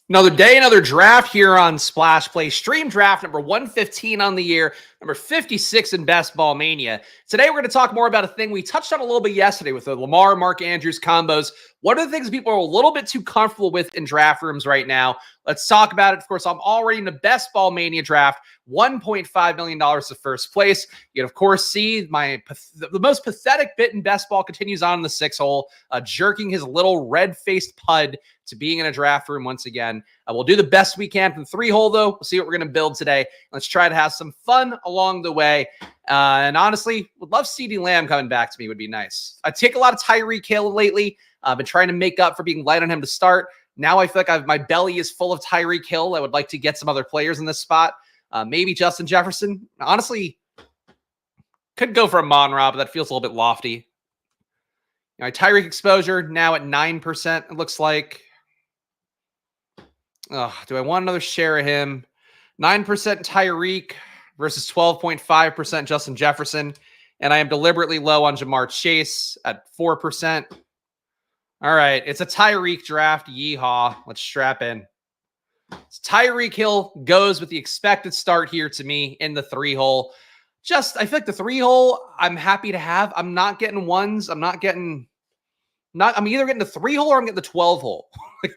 Another day, another draft here on Splash Play. Stream draft number 115 on the year, number 56 in Best Ball Mania. Today, we're going to talk more about a thing we touched on a little bit yesterday with the Lamar, Mark Andrews combos. What are the things people are a little bit too comfortable with in draft rooms right now? Let's talk about it. Of course, I'm already in the Best Ball Mania draft, $1.5 million to first place. You can, of course, see the most pathetic bit in Best Ball continues on in the 6 hole, jerking his little red-faced pud to being in a draft room once again. We'll do the best we can from the 3 hole, though. We'll see what we're going to build today. Let's try to have some fun along the way. And honestly, would love CeeDee Lamb coming back to me. Would be nice. I take a lot of Tyreek Hill lately. I've been trying to make up for being light on him to start. Now I feel like my belly is full of Tyreek Hill. I would like to get some other players in this spot. Maybe Justin Jefferson. Honestly, could go for a Mon-Ra, but that feels a little bit lofty. My Tyreek exposure now at 9%, it looks like. Do I want another share of him? 9% Tyreek versus 12.5% Justin Jefferson. And I am deliberately low on Jamar Chase at 4%. All right, it's a Tyreek draft. Yeehaw. Let's strap in. So Tyreek Hill goes with the expected start here to me in the 3 hole. I feel like the 3 hole I'm happy to have. I'm not getting ones. I'm either getting the 3 hole or I'm getting the 12 hole.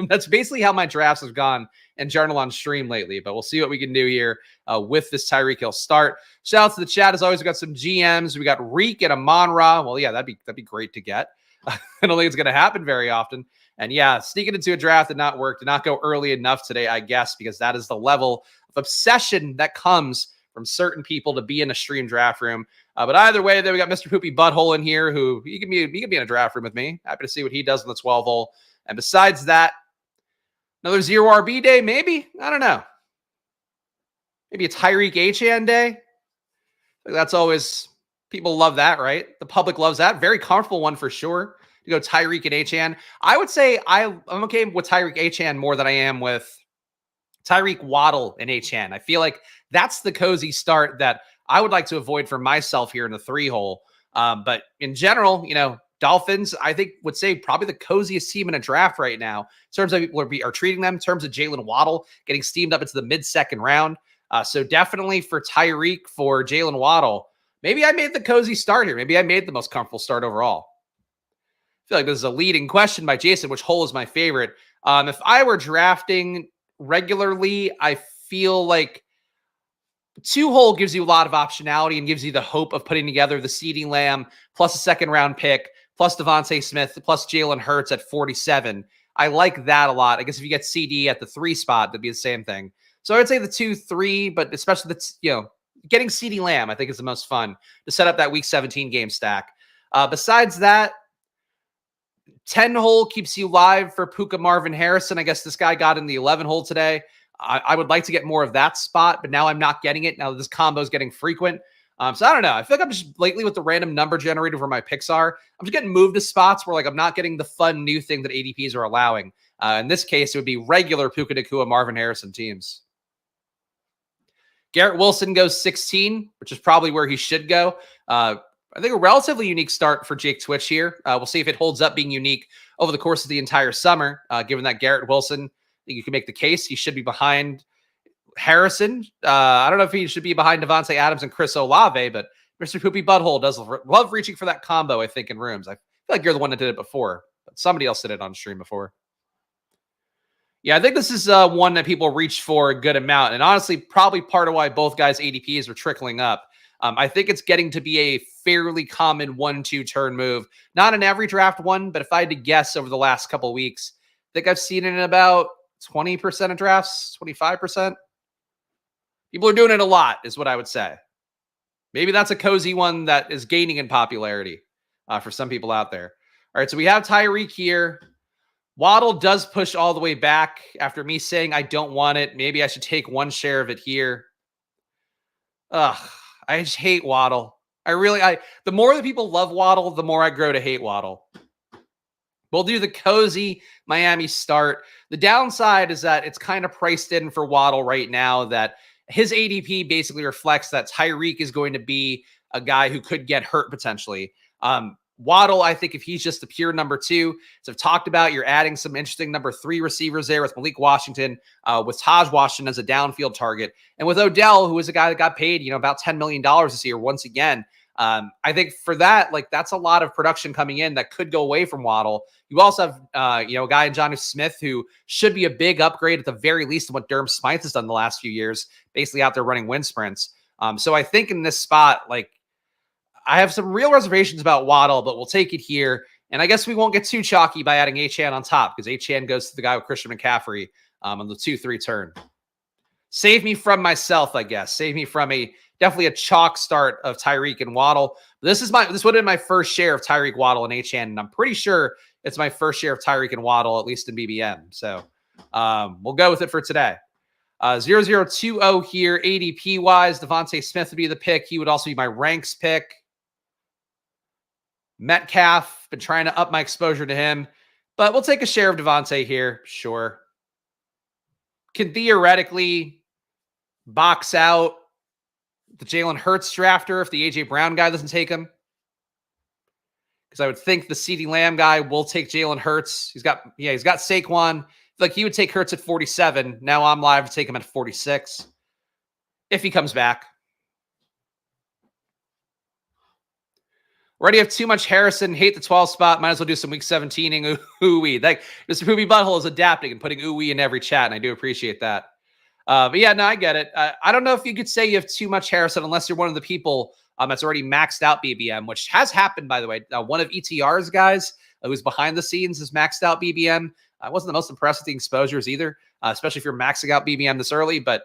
That's basically how my drafts have gone in Journal on stream lately, but we'll see what we can do here with this Tyreek Hill start. Shout out to the chat. As always, we got some GMs. We got Reek and a Mon-Ra. Well, yeah, that'd be great to get. I don't think it's going to happen very often. And yeah, sneaking into a draft did not work, did not go early enough today, I guess, because that is the level of obsession that comes from certain people to be in a stream draft room. But either way, then we got Mr. Poopy Butthole in here, who he can be in a draft room with me. Happy to see what he does in the 12 hole. And besides that, another 0 RB day, maybe? I don't know. Maybe a Tyreek H-An day. That's always, people love that, right? The public loves that. Very comfortable one for sure. To go Tyreek and H-An. I would say I'm okay with Tyreek H-An more than I am with Tyreek Waddle and H-An. I feel like that's the cozy start that I would like to avoid for myself here in the 3 hole. But in general, Dolphins, I think, would say probably the coziest team in a draft right now in terms of people are treating them, in terms of Jalen Waddle getting steamed up into the mid-second round. So definitely for Tyreek, for Jalen Waddle, maybe I made the cozy start here. Maybe I made the most comfortable start overall. I feel like this is a leading question by Jason, which hole is my favorite. If I were drafting regularly, I feel like 2 hole gives you a lot of optionality and gives you the hope of putting together the CeeDee Lamb plus a 2nd round pick, plus Devontae Smith, plus Jalen Hurts at 47. I like that a lot. I guess if you get CD at the 3 spot, that'd be the same thing. So I would say the 2-3, but especially getting CeeDee Lamb, I think is the most fun to set up that week 17 game stack. Besides that, 10 hole keeps you live for Puka Marvin Harrison. I guess this guy got in the 11 hole today. I would like to get more of that spot, but now I'm not getting it. Now this combo is getting frequent. So I don't know. I feel like I'm just lately with the random number generator where my picks are. I'm just getting moved to spots where I'm not getting the fun new thing that ADPs are allowing. In this case, it would be regular Puka Nacua Marvin Harrison teams. Garrett Wilson goes 16, which is probably where he should go. I think a relatively unique start for Jake Twitch here. We'll see if it holds up being unique over the course of the entire summer, given that Garrett Wilson, I think you can make the case he should be behind Harrison. I don't know if he should be behind Devontae Adams and Chris Olave, but Mr. Poopy Butthole does love reaching for that combo, I think, in rooms. I feel like you're the one that did it before, but somebody else did it on stream before. Yeah, I think this is one that people reach for a good amount, and honestly, probably part of why both guys' ADPs are trickling up. I think it's getting to be a fairly common 1-2 turn move. Not in every draft one, but if I had to guess over the last couple of weeks, I think I've seen it in about 20% of drafts, 25%. People are doing it a lot, is what I would say. Maybe that's a cozy one that is gaining in popularity for some people out there. All right, so we have Tyreek here. Waddle does push all the way back after me saying I don't want it. Maybe I should take 1 share of it here. I just hate Waddle. The more that people love Waddle, the more I grow to hate Waddle. We'll do the cozy Miami start. The downside is that it's kind of priced in for Waddle right now that his ADP basically reflects that Tyreek is going to be a guy who could get hurt potentially. Waddle, I think if he's just the pure number 2, as I've talked about, you're adding some interesting number 3 receivers there with Malik Washington, with Taj Washington as a downfield target, and with Odell, who is a guy that got paid, about $10 million this year once again. I think for that, that's a lot of production coming in that could go away from Waddle. You also have, a guy in Jonnu Smith who should be a big upgrade at the very least of what Durham Smythe has done the last few years, basically out there running wind sprints. So I think in this spot, I have some real reservations about Waddle, but we'll take it here. And I guess we won't get too chalky by adding Achane on top, because Achane goes to the guy with Christian McCaffrey on the 2-3 turn. Save me from myself, I guess. Save me from definitely a chalk start of Tyreek and Waddle. This would have been my first share of Tyreek, Waddle, and Achane, and I'm pretty sure it's my first share of Tyreek and Waddle, at least in BBM. So we'll go with it for today. 0020 here, ADP-wise. Devontae Smith would be the pick. He would also be my ranks pick. Metcalf, been trying to up my exposure to him, but we'll take a share of Devontae here. Sure. Can theoretically box out the Jalen Hurts drafter if the A.J. Brown guy doesn't take him. Because I would think the CeeDee Lamb guy will take Jalen Hurts. He's got Saquon. He would take Hurts at 47. Now I'm live to take him at 46 if he comes back. Already have too much Harrison. Hate the 12 spot. Might as well do some week 17ing. Ooh-wee. Mr. Poopy Butthole is adapting and putting ooh-wee in every chat, and I do appreciate that. But yeah, no, I get it. I don't know if you could say you have too much Harrison unless you're one of the people that's already maxed out BBM, which has happened, by the way. One of ETR's guys who's behind the scenes has maxed out BBM. I wasn't the most impressed with the exposures either, especially if you're maxing out BBM this early. But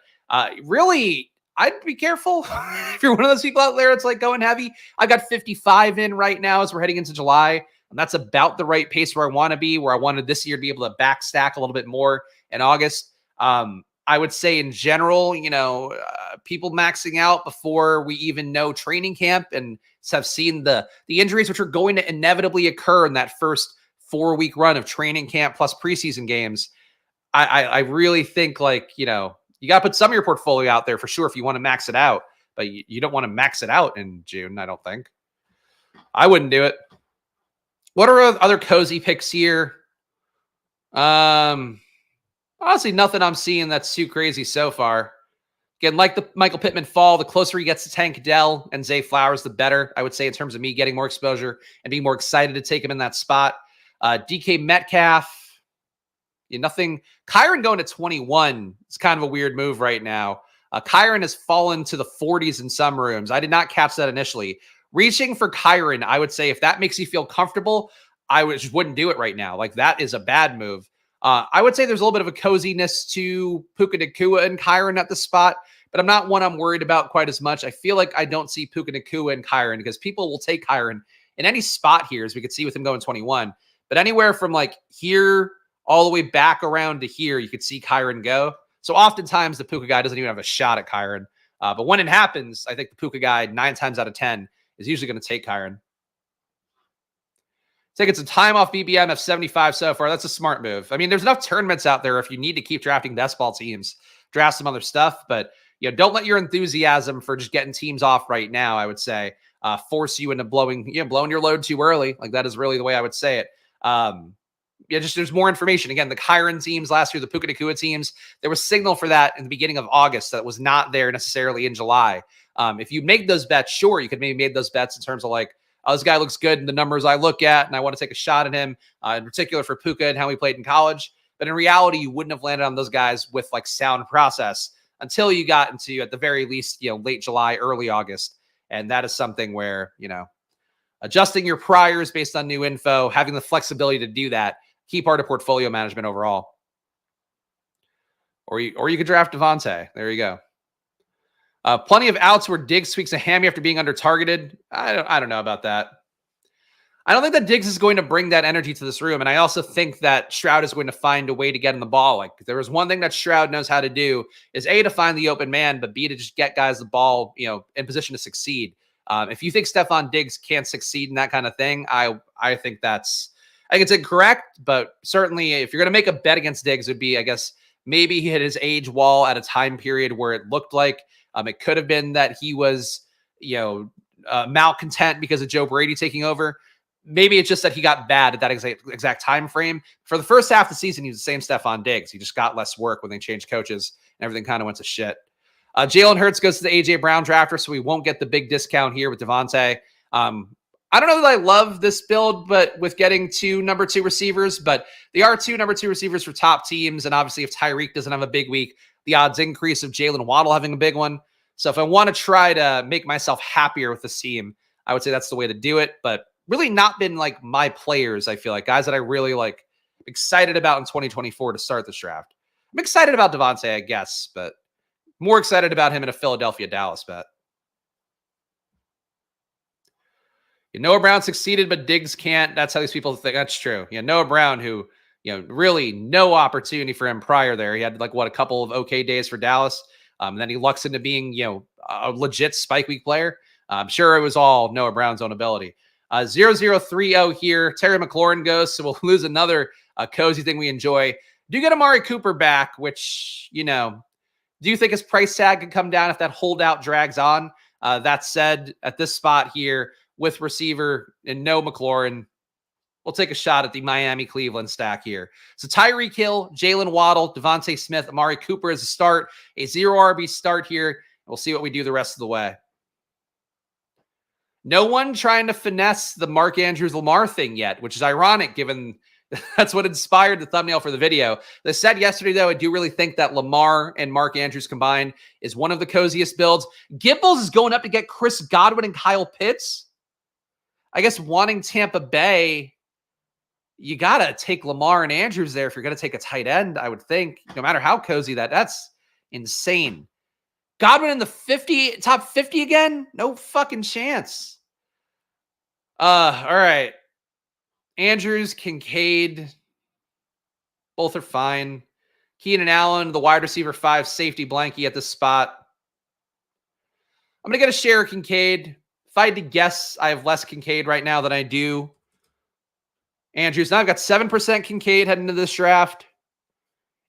really, I'd be careful if you're one of those people out there. It's going heavy. I've got 55 in right now as we're heading into July. And that's about the right pace where I want to be, where I wanted this year to be able to back stack a little bit more in August. I would say in general, people maxing out before we even know training camp and have seen the injuries, which are going to inevitably occur in that first 4-week run of training camp plus preseason games. I really think you got to put some of your portfolio out there for sure if you want to max it out, but you don't want to max it out in June. I don't think. I wouldn't do it. What are other cozy picks here? Honestly, nothing I'm seeing that's too crazy so far. Again, like the Michael Pittman fall, the closer he gets to Tank Dell and Zay Flowers, the better, I would say, in terms of me getting more exposure and being more excited to take him in that spot. DK Metcalf, nothing. Kyron going to 21 is kind of a weird move right now. Kyron has fallen to the 40s in some rooms. I did not catch that initially. Reaching for Kyron, I would say if that makes you feel comfortable, I just wouldn't do it right now. That is a bad move. I would say there's a little bit of a coziness to Puka Nacua and Kyron at the spot, but I'm not one I'm worried about quite as much. I feel like I don't see Puka Nacua and Kyron because people will take Kyron in any spot here, as we could see with him going 21. But anywhere from here all the way back around to here, you could see Kyron go. So oftentimes the Puka guy doesn't even have a shot at Kyron. But when it happens, I think the Puka guy 9 times out of 10 is usually going to take Kyron. Taking some time off BBM, F75 so far. That's a smart move. I mean, there's enough tournaments out there if you need to keep drafting best ball teams, draft some other stuff, but don't let your enthusiasm for just getting teams off right now, I would say, force you into blowing your load too early. That is really the way I would say it. There's more information. Again, the Kyron teams last year, the Puka Nacua teams, there was signal for that in the beginning of August that was not there necessarily in July. If you make those bets, sure, you could maybe make those bets in terms of this guy looks good in the numbers I look at, and I want to take a shot at him, in particular for Puka and how he played in college. But in reality, you wouldn't have landed on those guys with sound process until you got into, at the very least, late July, early August. And that is something where, adjusting your priors based on new info, having the flexibility to do that, key part of portfolio management overall. Or you could draft Devontae. There you go. Plenty of outs where Diggs tweaks a hammy after being under targeted. I don't know about that. I don't think that Diggs is going to bring that energy to this room. And I also think that Stroud is going to find a way to get in the ball. If there was one thing that Stroud knows how to do is A, to find the open man, but B, to just get guys the ball, in position to succeed. If you think Stephon Diggs can't succeed in that kind of thing, I think it's incorrect, but certainly if you're going to make a bet against Diggs, it would be, I guess, maybe he hit his age wall at a time period where it looked like it could have been that he was, malcontent because of Joe Brady taking over. maybe it's just that he got bad at that exact time frame. For the first half of the season, he was the same Stephon Diggs. He just got less work when they changed coaches and everything kind of went to shit. Jalen Hurts goes to the A.J. Brown drafter, so we won't get the big discount here with Devontae. I don't know that I love this build, but with getting two number 2 receivers, but they are 2 number 2 receivers for top teams. And obviously, if Tyreek doesn't have a big week, the odds increase of Jalen Waddle having a big one. So if I want to try to make myself happier with this team, I would say that's the way to do it. But really not been like my players, I feel like, guys that I really like excited about in 2024 to start this draft. I'm excited about Devontae, I guess, but more excited about him in a Philadelphia-Dallas bet. Noah Brown succeeded, but Diggs can't. That's how these people think. That's true. Noah Brown, who, really no opportunity for him prior there. He had a couple of okay days for Dallas. Then he lucks into being, a legit spike week player. I'm sure it was all Noah Brown's own ability. 0030 here. Terry McLaurin goes, so we'll lose another cozy thing we enjoy. Do get Amari Cooper back, which, do you think his price tag could come down if that holdout drags on? That said, at this spot here, with receiver and no McLaurin, we'll take a shot at the Miami-Cleveland stack here. So Tyreek Hill, Jalen Waddle, Devontae Smith, Amari Cooper as a start, a 0 RB start here. We'll see what we do the rest of the way. No one trying to finesse the Mark Andrews Lamar thing yet, which is ironic given that's what inspired the thumbnail for the video. They said yesterday, though, I do really think that Lamar and Mark Andrews combined is one of the coziest builds. Gibbles is going up to get Chris Godwin and Kyle Pitts. I guess wanting Tampa Bay, you got to take Lamar and Andrews there if you're going to take a tight end, I would think, no matter how cozy that's insane. Godwin in the top 50 again? No fucking chance. All right. Andrews, Kincaid, both are fine. Keenan Allen, the wide receiver 5 safety blankie at this spot. I'm going to get a share of Kincaid. If I had to guess, I have less Kincaid right now than I do Andrews. Now I've got 7% Kincaid heading into this draft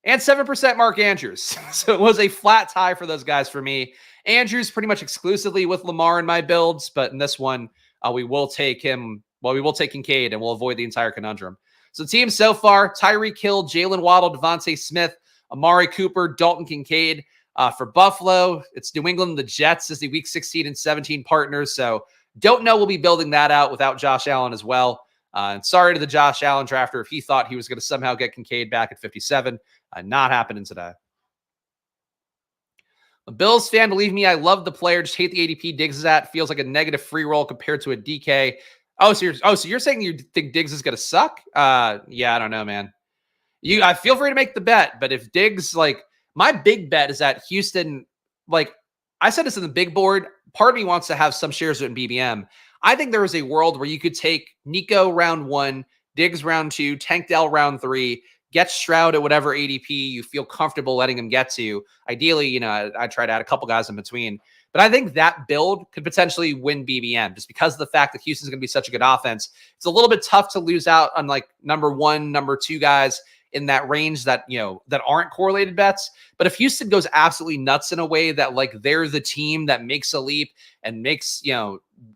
and 7% Mark Andrews. So it was a flat tie for those guys for me. Andrews pretty much exclusively with Lamar in my builds, but in this one, we will take him. Well, we will take Kincaid and we'll avoid the entire conundrum. So teams so far, Tyreek Hill, Jalen Waddle, Devontae Smith, Amari Cooper, Dalton Kincaid. For Buffalo, it's New England, the Jets as the week 16 and 17 partners. So don't know we'll be building that out without Josh Allen as well. And sorry to the Josh Allen drafter if he thought he was going to somehow get Kincaid back at 57. Not happening today. A Bills fan, believe me, I love the player. Just hate the ADP Diggs is at. Feels like a negative free roll compared to a DK. So you're saying you think Diggs is going to suck? Yeah, I don't know, man. I feel free to make the bet, but if Diggs, my big bet is that Houston, I said this in the big board, part of me wants to have some shares in BBM. I think there is a world where you could take Nico round 1, Diggs round 2, Tank Dell round 3, get Stroud at whatever ADP you feel comfortable letting him get to. Ideally, I try to add a couple guys in between. But I think that build could potentially win BBM just because of the fact that Houston's going to be such a good offense. It's a little bit tough to lose out on number 1, number 2 guys in that range that, that aren't correlated bets. But if Houston goes absolutely nuts in a way that they're the team that makes a leap and makes,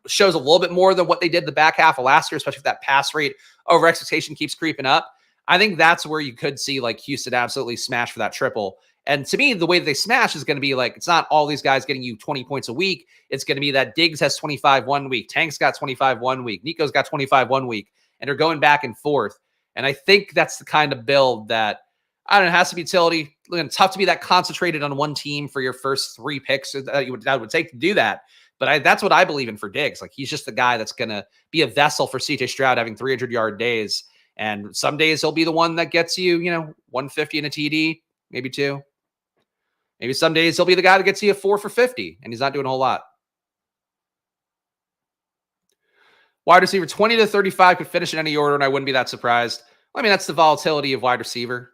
shows a little bit more than what they did the back half of last year, especially if that pass rate over expectation keeps creeping up, I think that's where you could see Houston absolutely smash for that triple. And to me, the way that they smash is going to be it's not all these guys getting you 20 points a week. It's going to be that Diggs has 25 one week, Tank's got 25 one week, Nico's got 25 one week, and they're going back and forth. And I think that's the kind of build that, I don't know, has to be utility. It's tough to be that concentrated on one team for your first 3 picks that would take to do that. But that's what I believe in for Diggs. He's just the guy that's going to be a vessel for CJ Stroud having 300-yard days. And some days he'll be the one that gets you, 150 in a TD, maybe 2. Maybe some days he'll be the guy that gets you a 4 for 50, and he's not doing a whole lot. Wide receiver 20 to 35 could finish in any order, and I wouldn't be that surprised. I mean, that's the volatility of wide receiver.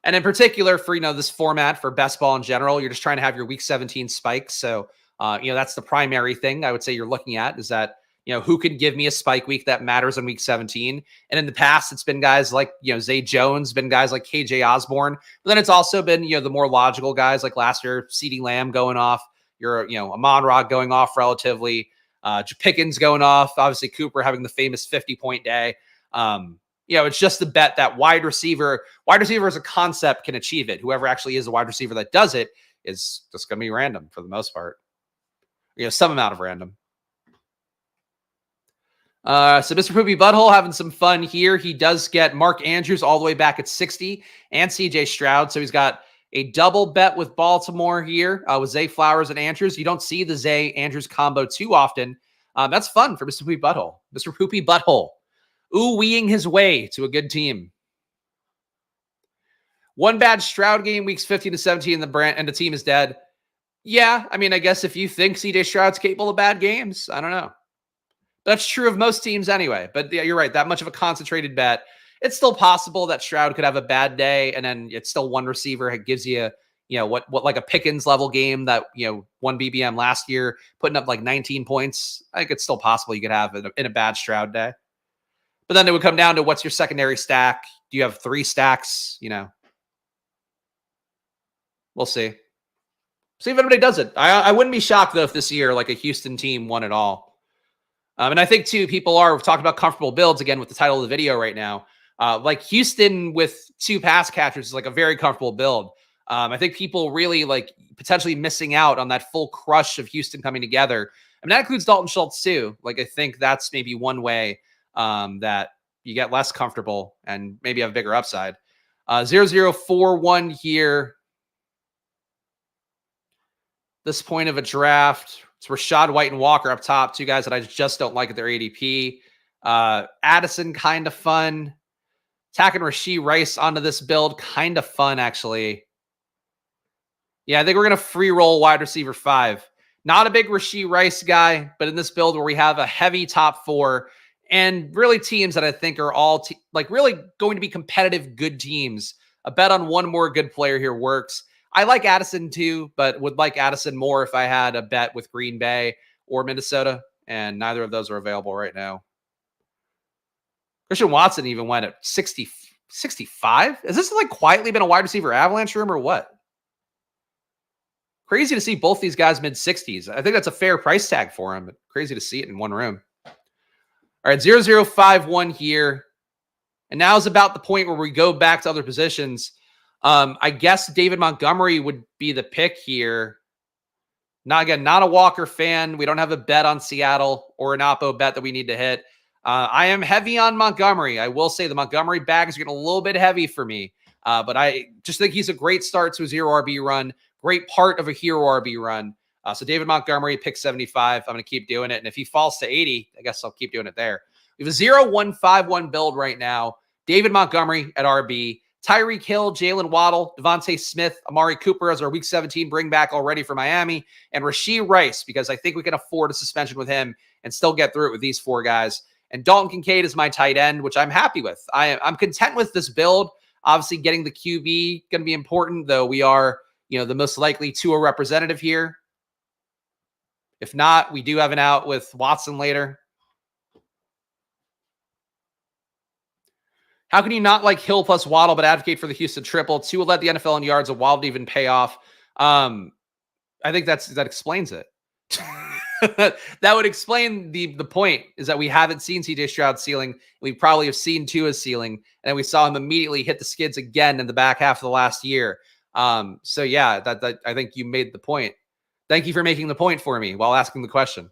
And in particular for, this format for best ball in general, you're just trying to have your week 17 spikes. So, that's the primary thing I would say you're looking at is that, who can give me a spike week that matters on week 17? And in the past, it's been guys like, Zay Jones, been guys like KJ Osborne. But then it's also been, the more logical guys like last year, CeeDee Lamb going off, Amon-Ra going off relatively. Pickens going off. Obviously, Cooper having the famous 50-point day. It's just the bet that wide receiver as a concept can achieve it. Whoever actually is a wide receiver that does it is just going to be random for the most part. Some amount of random. So Mr. Poopy Butthole having some fun here. He does get Mark Andrews all the way back at 60 and CJ Stroud. So he's got a double bet with Baltimore here with Zay Flowers and Andrews. You don't see the Zay Andrews combo too often. That's fun for Mr. Poopy Butthole. Mr. Poopy Butthole. Ooh-weeing his way to a good team. One bad Stroud game, weeks 15 to 17, and the team is dead. Yeah, I mean, I guess if you think CJ Stroud's capable of bad games, I don't know. That's true of most teams anyway. But yeah, you're right. That much of a concentrated bet. It's still possible that Stroud could have a bad day, and then it's still one receiver. It gives you, what like a Pickens level game that, won BBM last year, putting up like 19 points. I think it's still possible you could have in a bad Stroud day. But then it would come down to what's your secondary stack. Do you have 3 stacks? We'll see. See if anybody does it. I wouldn't be shocked, though, if this year, like a Houston team won it all. And I think, too, we've talked about comfortable builds again with the title of the video right now. Like Houston with 2 pass catchers is like a very comfortable build. I think people really like potentially missing out on that full crush of Houston coming together. I mean, that includes Dalton Schultz, too. Like, I think that's maybe one way that you get less comfortable and maybe have a bigger upside. 0041 here. This point of a draft. It's Rashad White and Walker up top. 2 guys that I just don't like at their ADP. Addison, kind of fun. Tacking Rashee Rice onto this build. Kind of fun, actually. Yeah, I think we're going to free roll wide receiver 5. Not a big Rashee Rice guy, but in this build where we have a heavy top 4 and really teams that I think are all really going to be competitive, good teams. A bet on one more good player here works. I like Addison too, but would like Addison more if I had a bet with Green Bay or Minnesota, and neither of those are available right now. Christian Watson even went at 60, 65? Has this like quietly been a wide receiver avalanche room or what? Crazy to see both these guys mid-60s. I think that's a fair price tag for him, but crazy to see it in one room. All right, 0051 here. And now is about the point where we go back to other positions. I guess David Montgomery would be the pick here. Not a Walker fan. We don't have a bet on Seattle or an Oppo bet that we need to hit. I am heavy on Montgomery. I will say the Montgomery bags are getting a little bit heavy for me. But I just think he's a great start to a 0 RB run. Great part of a hero RB run. So David Montgomery, pick 75. I'm going to keep doing it. And if he falls to 80, I guess I'll keep doing it there. We have a 0-1-5-1 build right now. David Montgomery at RB. Tyreek Hill, Jalen Waddle, Devontae Smith, Amari Cooper as our Week 17 bring back already for Miami, and Rashee Rice, because I think we can afford a suspension with him and still get through it with these 4 guys. And Dalton Kincaid is my tight end, which I'm happy with. I'm content with this build. Obviously, getting the QB going to be important, though we are, the most likely Tua representative here. If not, we do have an out with Watson later. How can you not like Hill plus Waddle but advocate for the Houston triple? Tua led the NFL in yards, a Waddle to even pay off. I think that explains it. That would explain the point, is that we haven't seen CJ Stroud's ceiling. We probably have seen Tua's ceiling, and we saw him immediately hit the skids again in the back half of the last year. So yeah, that I think you made the point. Thank you for making the point for me while asking the question.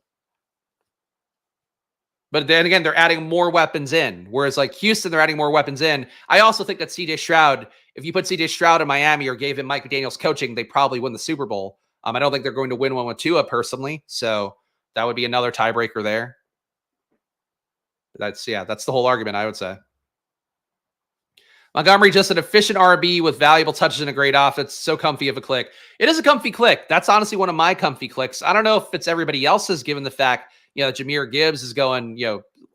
But then again, they're adding more weapons in. Whereas like Houston, they're adding more weapons in. I also think that CJ Stroud, if you put CJ Stroud in Miami or gave him Mike McDaniel's coaching, they probably win the Super Bowl. I don't think they're going to win one with Tua personally. So that would be another tiebreaker there. That's the whole argument, I would say. Montgomery, just an efficient RB with valuable touches and a great offense. So comfy of a click. It is a comfy click. That's honestly one of my comfy clicks. I don't know if it's everybody else's, given the fact, that Jahmyr Gibbs is going,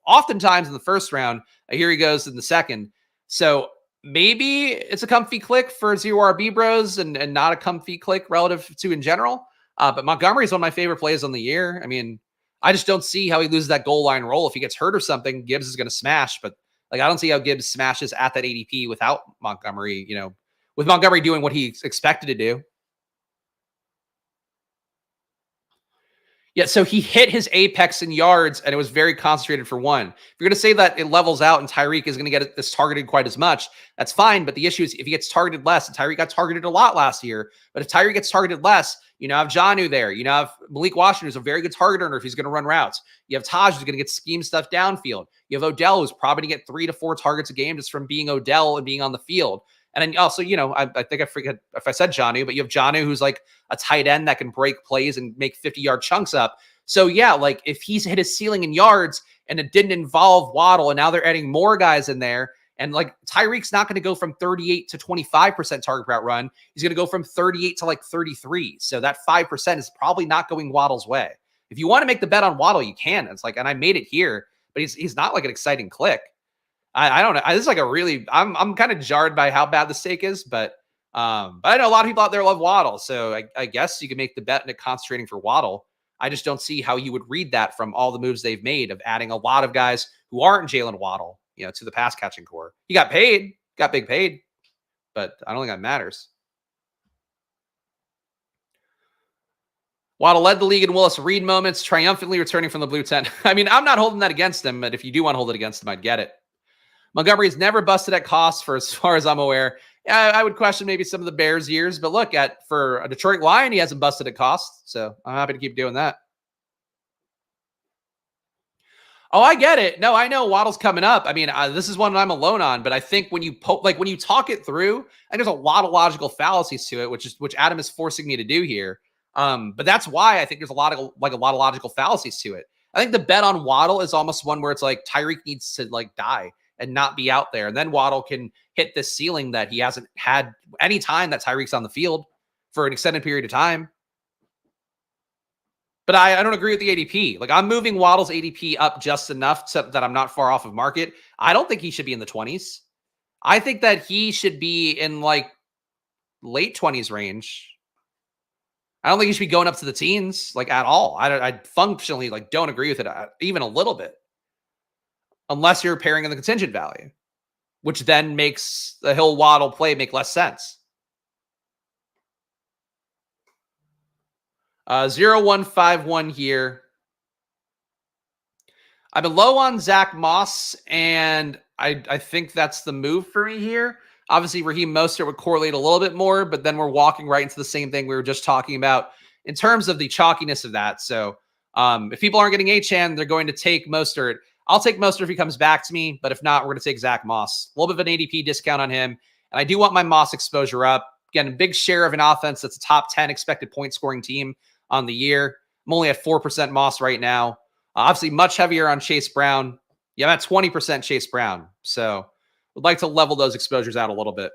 oftentimes in the first round. Here he goes in the second. So maybe it's a comfy click for 0 RB bros and not a comfy click relative to in general. But Montgomery is one of my favorite plays on the year. I mean, I just don't see how he loses that goal line role. If he gets hurt or something, Gibbs is going to smash. But I don't see how Gibbs smashes at that ADP without Montgomery, with Montgomery doing what he's expected to do. Yeah, so he hit his apex in yards, and it was very concentrated for one. If you're going to say that it levels out and Tyreek is going to get this targeted quite as much, that's fine. But the issue is if he gets targeted less, and Tyreek got targeted a lot last year, but if Tyreek gets targeted less, you now have Jonnu there. You now have Malik Washington, who's a very good target earner if he's going to run routes. You have Taj, who's going to get scheme stuff downfield. You have Odell, who's probably going to get 3 to 4 targets a game just from being Odell and being on the field. And then also, I think I forget if I said Jonnu, but you have Jonnu, who's like a tight end that can break plays and make 50-yard chunks up. So yeah, like if he's hit his ceiling in yards and it didn't involve Waddle, and now they're adding more guys in there, and like Tyreek's not going to go from 38 to 25% target route run. He's going to go from 38 to like 33. So that 5% is probably not going Waddle's way. If you want to make the bet on Waddle, you can. It's like, and I made it here, but he's not like an exciting click. I don't know. This is like a really, I'm kind of jarred by how bad the stake is, but I know a lot of people out there love Waddle. So I guess you can make the bet in it concentrating for Waddle. I just don't see how you would read that from all the moves they've made of adding a lot of guys who aren't Jalen Waddle, to the pass catching core. He got paid, got big paid, but I don't think that matters. Waddle led the league in Willis Reed moments, triumphantly returning from the blue tent. I mean, I'm not holding that against him, but if you do want to hold it against him, I'd get it. Montgomery's never busted at cost for as far as I'm aware. I would question maybe some of the Bears years, but look, for a Detroit Lion, he hasn't busted at cost, so I'm happy to keep doing that. Oh, I get it. No, I know Waddle's coming up. I mean, this is one I'm alone on, but I think when you when you talk it through, and there's a lot of logical fallacies to it, which Adam is forcing me to do here. But that's why I think there's a lot of logical fallacies to it. I think the bet on Waddle is almost one where it's like Tyreek needs to die and not be out there, and then Waddle can hit this ceiling that he hasn't had any time that Tyreek's on the field for an extended period of time. But I don't agree with the ADP. Like, I'm moving Waddle's ADP up just enough so that I'm not far off of market. I don't think he should be in the 20s. I think that he should be in like late 20s range. I don't think he should be going up to the teens like at all. I functionally don't agree with it even a little bit, unless you're pairing in the contingent value, which then makes the Hill Waddle play make less sense. 0151 here. I've been low on Zach Moss, and I think that's the move for me here. Obviously, Raheem Mostert would correlate a little bit more, but then we're walking right into the same thing we were just talking about in terms of the chalkiness of that. So if people aren't getting Achane, they're going to take Mostert. I'll take Mostert if he comes back to me, but if not, we're going to take Zach Moss. A little bit of an ADP discount on him, and I do want my Moss exposure up. Again, a big share of an offense that's a top 10 expected point scoring team on the year. I'm only at 4% Moss right now. Obviously, much heavier on Chase Brown. Yeah, I'm at 20% Chase Brown. So would like to level those exposures out a little bit.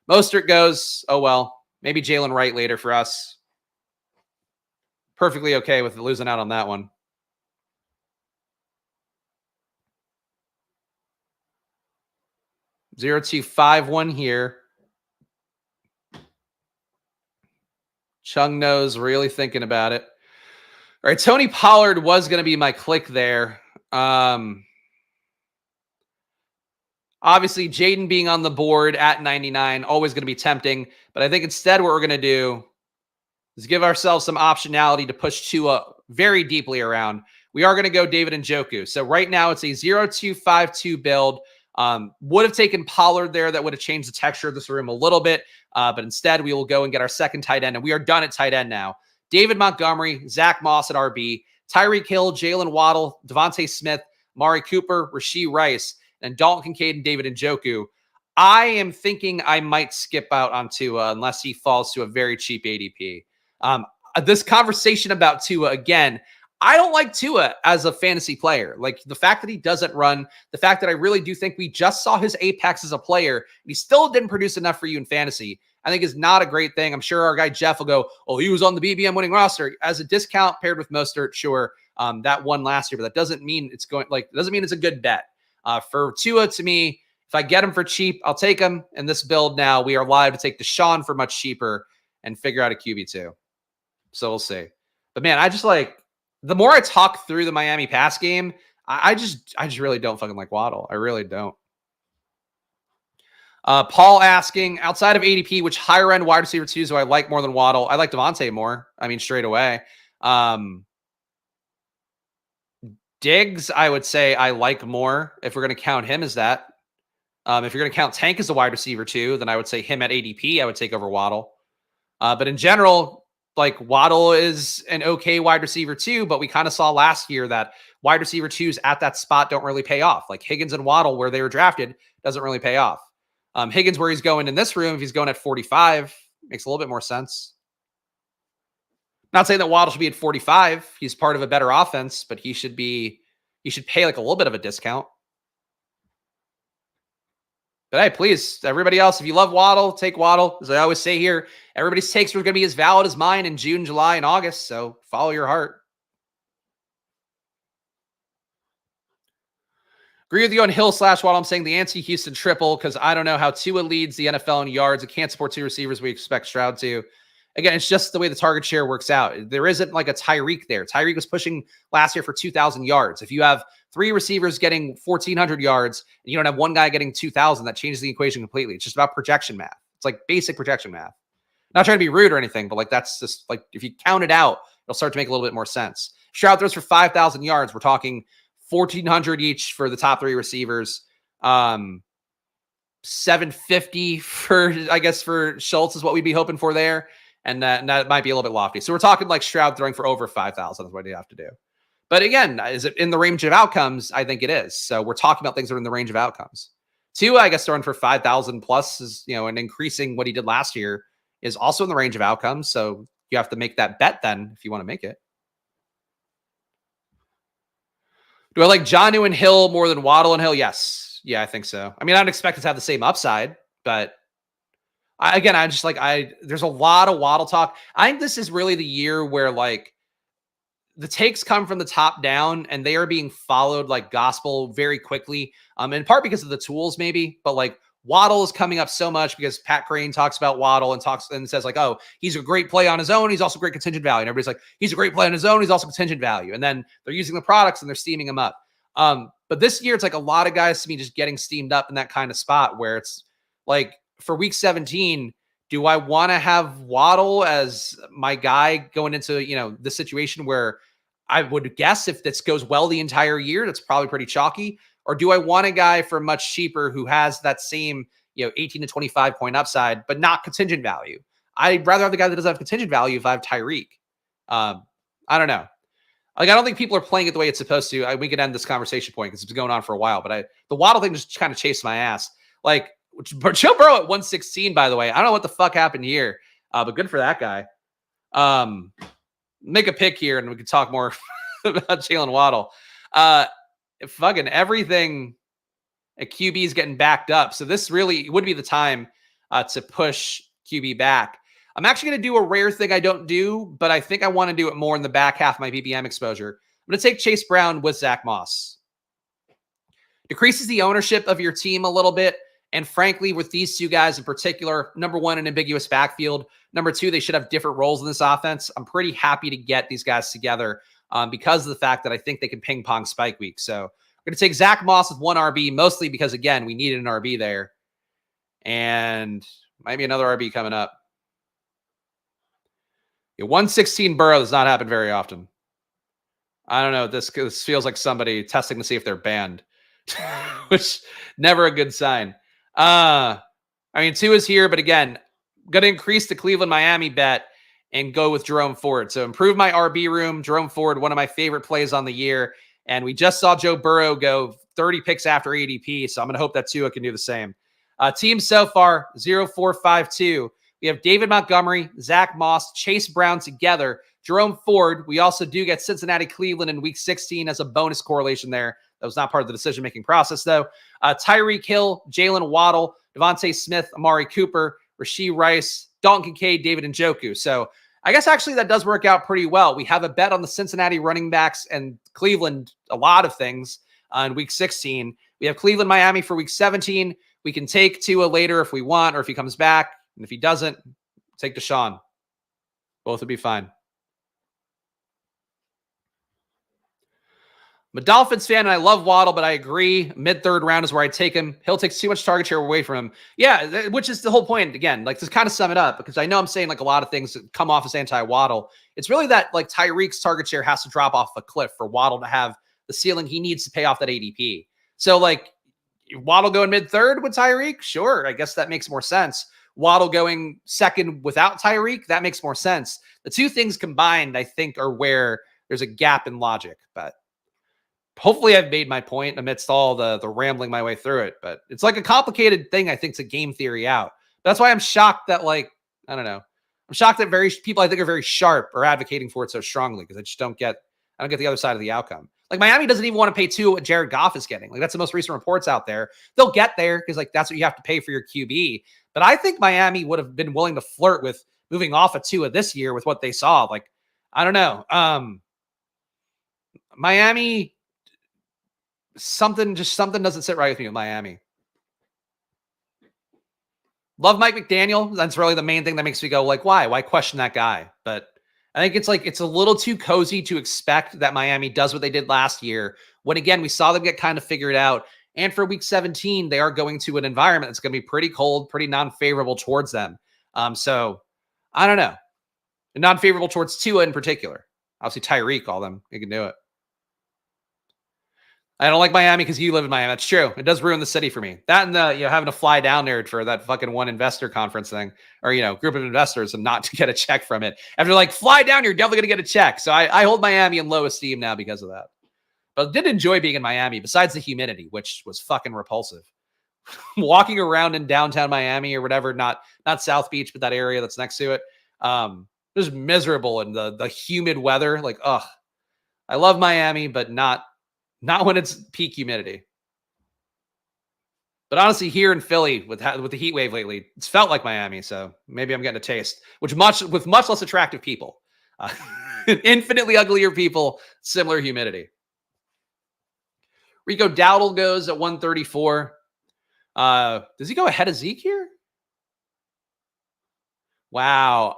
Mostert goes, oh well, maybe Jalen Wright later for us. Perfectly okay with losing out on that one. Zero, 2, 5, 1 here. Chung knows, really thinking about it. All right, Tony Pollard was going to be my click there. Obviously, Jaden being on the board at 99, always going to be tempting. But I think instead what we're going to do is give ourselves some optionality to push Tua very deeply around. We are going to go David Njoku. So right now it's a 0-2-5-2 build. Would have taken Pollard there. That would have changed the texture of this room a little bit. But instead, we will go and get our second tight end. And we are done at tight end now. David Montgomery, Zach Moss at RB, Tyreek Hill, Jalen Waddle, Devontae Smith, Mari Cooper, Rashee Rice, and Dalton Kincaid and David Njoku. I am thinking I might skip out on Tua unless he falls to a very cheap ADP. This conversation about Tua, again, I don't like Tua as a fantasy player. Like the fact that he doesn't run, the fact that I really do think we just saw his apex as a player, and he still didn't produce enough for you in fantasy, I think is not a great thing. I'm sure our guy Jeff will go, oh, he was on the BBM winning roster as a discount paired with Mostert. Sure. That won last year, but that doesn't mean it's a good bet. For Tua, to me, if I get him for cheap, I'll take him. In this build now, we are live to take Deshaun for much cheaper and figure out a QB2. So we'll see. But man, I just the more I talk through the Miami pass game, I just really don't fucking like Waddle. I really don't. Paul asking, outside of ADP, which higher end wide receiver twos do I like more than Waddle? I like Devontae more. I mean, straight away. Diggs, I would say I like more if we're going to count him as that. If you're going to count Tank as a wide receiver too, then I would say him at ADP, I would take over Waddle. But in general, like Waddle is an okay wide receiver too, but we kind of saw last year that wide receiver twos at that spot don't really pay off. Like Higgins and Waddle, where they were drafted, doesn't really pay off. Higgins, where he's going in this room, if he's going at 45, makes a little bit more sense. Not saying that Waddle should be at 45. He's part of a better offense, but he should pay like a little bit of a discount. But hey, please, everybody else, if you love Waddle, take Waddle. As I always say here, everybody's takes are going to be as valid as mine in June, July, and August. So follow your heart. Agree with you on Hill/Waddle. I'm saying the anti-Houston triple because I don't know how Tua leads the NFL in yards. It can't support two receivers. We expect Stroud to. Again, it's just the way the target share works out. There isn't like a Tyreek there. Tyreek was pushing last year for 2,000 yards. If you have three receivers getting 1,400 yards and you don't have one guy getting 2,000, that changes the equation completely. It's just about projection math. It's like basic projection math. Not trying to be rude or anything, but like that's just like if you count it out, it'll start to make a little bit more sense. Stroud throws for 5,000 yards. We're talking 1,400 each for the top three receivers. 750 for, I guess, for Schultz is what we'd be hoping for there. And that might be a little bit lofty. So we're talking like Stroud throwing for over 5,000 is what you have to do. But again, is it in the range of outcomes? I think it is. So we're talking about things that are in the range of outcomes. Tua, I guess, throwing for 5,000 plus is, and increasing what he did last year is also in the range of outcomes. So you have to make that bet then if you want to make it. Do I like Jonnu and Hill more than Waddle and Hill? Yes. Yeah, I think so. I mean, I don't expect it to have the same upside, but there's a lot of Waddle talk. I think this is really the year where like the takes come from the top down and they are being followed like gospel very quickly. In part because of the tools maybe, but like Waddle is coming up so much because Pat Crane talks about Waddle and says like, oh, he's a great play on his own. He's also great contingent value. And everybody's like, he's a great play on his own. He's also contingent value. And then they're using the products and they're steaming them up. But this year it's like a lot of guys to me just getting steamed up in that kind of spot where it's like, for week 17, do I want to have Waddle as my guy going into, the situation where I would guess if this goes well the entire year, that's probably pretty chalky. Or do I want a guy for much cheaper who has that same, 18 to 25 point upside, but not contingent value? I'd rather have the guy that doesn't have contingent value if I have Tyreek. I don't know. Like, I don't think people are playing it the way it's supposed to. We could end this conversation point because it's been going on for a while, but the Waddle thing just kind of chased my ass. Like, Joe Burrow at 116, by the way. I don't know what the fuck happened here, but good for that guy. Make a pick here, and we can talk more about Jalen Waddle. Fucking everything at QB is getting backed up, so this really would be the time to push QB back. I'm actually going to do a rare thing I don't do, but I think I want to do it more in the back half of my BBM exposure. I'm going to take Chase Brown with Zach Moss. Decreases the ownership of your team a little bit. And frankly, with these two guys in particular, number one, an ambiguous backfield. Number two, they should have different roles in this offense. I'm pretty happy to get these guys together because of the fact that I think they can ping pong spike week. So we're going to take Zach Moss with one RB, mostly because, again, we needed an RB there. And might be another RB coming up. 116 Burrow does not happen very often. I don't know. This feels like somebody testing to see if they're banned, which never a good sign. I mean, 2 is here, but again, going to increase the Cleveland-Miami bet and go with Jerome Ford. So improve my RB room. Jerome Ford, one of my favorite plays on the year. And we just saw Joe Burrow go 30 picks after ADP. So I'm going to hope that Tua can do the same. Team so far, 0-4-5-2. We have David Montgomery, Zach Moss, Chase Brown together. Jerome Ford. We also do get Cincinnati, Cleveland in week 16 as a bonus correlation there. That was not part of the decision-making process, though. Tyreek Hill, Jalen Waddle, Devontae Smith, Amari Cooper, Rashee Rice, Dalton Kincaid, David Njoku. So I guess actually that does work out pretty well. We have a bet on the Cincinnati running backs and Cleveland, a lot of things in week 16. We have Cleveland, Miami for week 17. We can take Tua later if we want, or if he comes back. And if he doesn't, take Deshaun. Both would be fine. I'm a Dolphins fan, and I love Waddle, but I agree. Mid-third round is where I take him. Hill takes too much target share away from him. Yeah, which is the whole point. Again, like to kind of sum it up, because I know I'm saying like a lot of things that come off as anti-Waddle. It's really that like Tyreek's target share has to drop off a cliff for Waddle to have the ceiling he needs to pay off that ADP. So like Waddle going mid-third with Tyreek, sure, I guess that makes more sense. Waddle going second without Tyreek, that makes more sense. The two things combined, I think, are where there's a gap in logic. But hopefully I've made my point amidst all the rambling my way through it. But it's like a complicated thing, I think, to game theory out. That's why I'm shocked that, like, I don't know. I'm shocked that people I think are very sharp are advocating for it so strongly, because I just don't get the other side of the outcome. Like Miami doesn't even want to pay what Jared Goff is getting. Like that's the most recent reports out there. They'll get there because like that's what you have to pay for your QB. But I think Miami would have been willing to flirt with moving off of Tua this year with what they saw. Like, I don't know. Miami, something doesn't sit right with me with Miami. Love Mike McDaniel. That's really the main thing that makes me go like, why? Why question that guy? But I think it's a little too cozy to expect that Miami does what they did last year, when again, we saw them get kind of figured out. And for week 17, they are going to an environment that's going to be pretty cold, pretty non-favorable towards them. So I don't know. Non-favorable towards Tua in particular. Obviously Tyreek, all them, they can do it. I don't like Miami because you live in Miami. That's true. It does ruin the city for me. That and the, having to fly down there for that fucking one investor conference thing, or, group of investors, and not to get a check from it. After like, fly down, you're definitely going to get a check. So I hold Miami in low esteem now because of that. But I did enjoy being in Miami, besides the humidity, which was fucking repulsive. Walking around in downtown Miami or whatever, not South Beach, but that area that's next to it. It was miserable in the humid weather. Like, ugh. I love Miami, but not when it's peak humidity. But honestly, here in Philly with the heat wave lately, it's felt like Miami. So maybe I'm getting a taste, with much less attractive people, infinitely uglier people, similar humidity. Rico Dowdle goes at 134. Does he go ahead of Zeke here? Wow.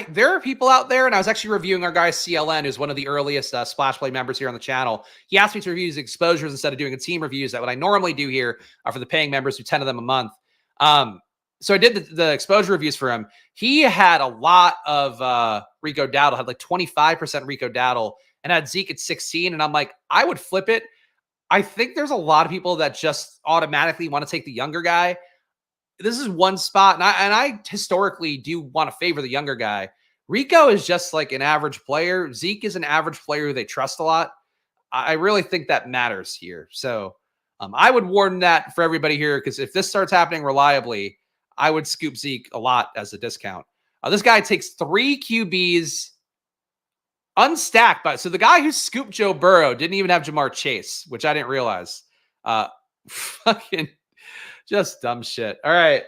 There are people out there, and I was actually reviewing our guy CLN, who's one of the earliest Splash Play members here on the channel. He asked me to review his exposures instead of doing a team reviews. That what I normally do here for the paying members, do 10 of them a month. So I did the exposure reviews for him. He had a lot of Rico Dowdle, had like 25% Rico Dowdle, and had Zeke at 16. And I'm like, I would flip it. I think there's a lot of people that just automatically want to take the younger guy. This is one spot, and I historically do want to favor the younger guy. Rico is just like an average player. Zeke is an average player who they trust a lot. I really think that matters here. So I would warn that for everybody here, because if this starts happening reliably, I would scoop Zeke a lot as a discount. This guy takes 3 QBs unstacked. So the guy who scooped Joe Burrow didn't even have Jamar Chase, which I didn't realize. Fucking just dumb shit. All right.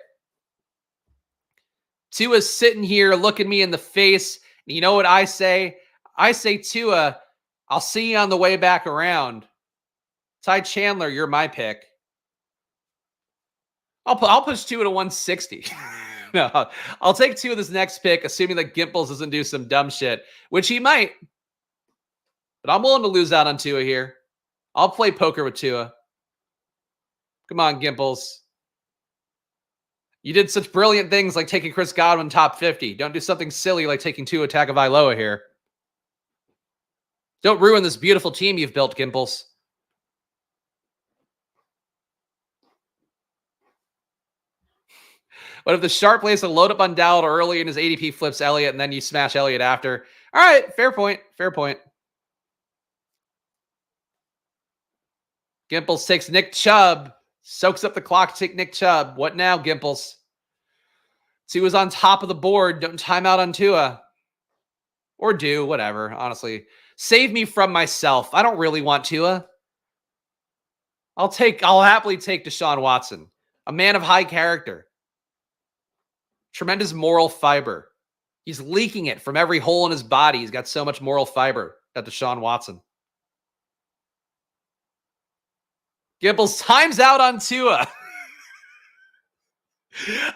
Tua's sitting here looking me in the face. You know what I say? I say, Tua, I'll see you on the way back around. Ty Chandler, you're my pick. I'll push Tua to 160. No, I'll take Tua this next pick, assuming that Gimples doesn't do some dumb shit, which he might. But I'm willing to lose out on Tua here. I'll play poker with Tua. Come on, Gimples. You did such brilliant things like taking Chris Godwin top 50. Don't do something silly like taking Tua Tagovailoa here. Don't ruin this beautiful team you've built, Gimples. What if the sharp plays to load up on Dowd early and his ADP flips Elliott, and then you smash Elliott after? All right, fair point. Fair point. Gimples takes Nick Chubb. Soaks up the clock to take Nick Chubb. What now, Gimples? Tua's on top of the board. Don't time out on Tua. Or do, whatever, honestly. Save me from myself. I don't really want Tua. I'll happily take Deshaun Watson. A man of high character. Tremendous moral fiber. He's leaking it from every hole in his body. He's got so much moral fiber. Got Deshaun Watson. Gimples times out on Tua.